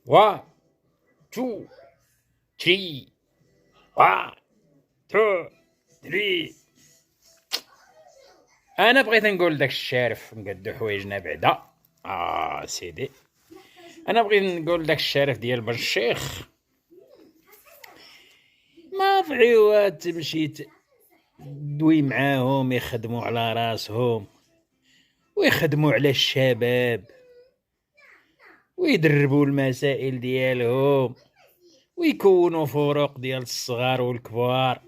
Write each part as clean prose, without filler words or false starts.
1 2 3 1 2 3. انا بغيت نقول داك الشارف مقدو حوايجنا بعدا. سيدي، انا بغيت نقول داك الشارف ديال بن الشيخ ما فعيوات تمشي دوي معاهم يخدموا على راسهم ويخدموا على الشباب ويدربوا المسائل ديالهم ويكونوا فروق ديال الصغار والكبار.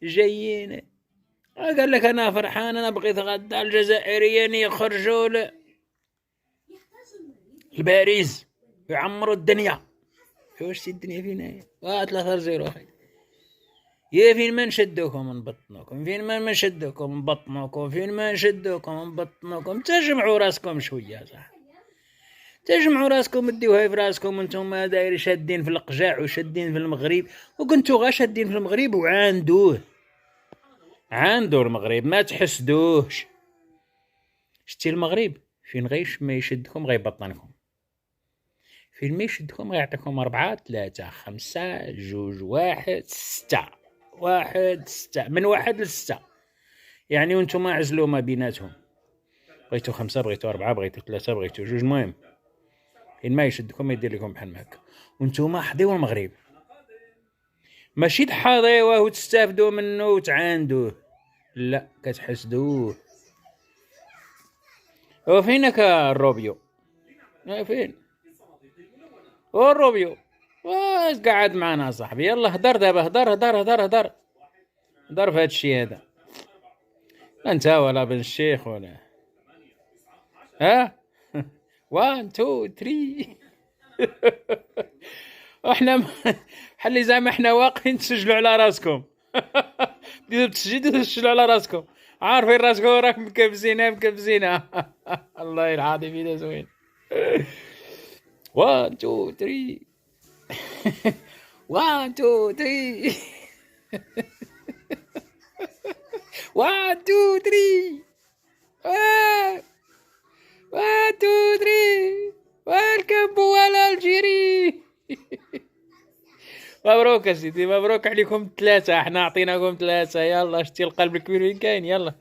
جايين قال لك انا فرحان، انا بغيت غدا الجزائريين يخرجوا لباريس يعمروا الدنيا. واش سي الدنيا فينا 3-0 اخي. يا فين ما نشدوكم نبطنوكم، فين ما نشدوكم نبطنوكم، فين ما نشدوكم نبطنوكم. تجمعوا راسكم شويه صح، تجمعوا راسكم ديوها في راسكم. انتم داير شادين في القجاع وشادين في المغرب، وكنتو غا شادين في المغرب وعاندوه. عاندو المغرب ما تحسدوش. شتي المغرب فين غيش ما يشدكم غيبطنكم، فين ما يشدكم غيعطيكم 4 3 5 2 1 6 1 6 من 1 ل6. يعني وانتم عزلوا ما بيناتهم، بغيتو 5 بغيتو 4 بغيتو 3 بغيتو 2. المهم فين ما يشدكم يدير لكم بحال هكا. وانتم حضيو المغرب، ماشي تحاضيوه وتستافدوا منه وتعاندوه، لا كتحسدوه. وفينك الروبيو؟ فين الروبيو؟ واش قاعد معنا صاحبي؟ يلا هدر دابا، هدر هدر هدر هدر هدر في هاد الشي هذا. لا انت ولا بن الشيخ ولا ها. 1 2 3. احنا حلي زعما احنا واقفين تسجلوا على راسكم. بديتو تسجلوا تسجلوا على راسكم، عارفين راسكم راك مكبزينها مكبزينها. الله العظيم اذا زوين. 1 2 3. 1 2 3. 1 2 3. 1 2 3. ويلكم بوال الجيري. مبروك يا سيدي، مبروك عليكم 3. احنا عطيناكم 3. يلا شتي القلب الكبير وين كاين. يلا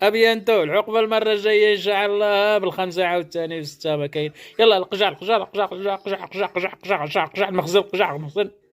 ابيانتو العقبه المره الجايه ان شاء الله بال5 عاوتاني و6 ما كاين. يلا القجع القجع القجع القجع القجع القجع القجع القجع القجع المخزن القجع المخزن.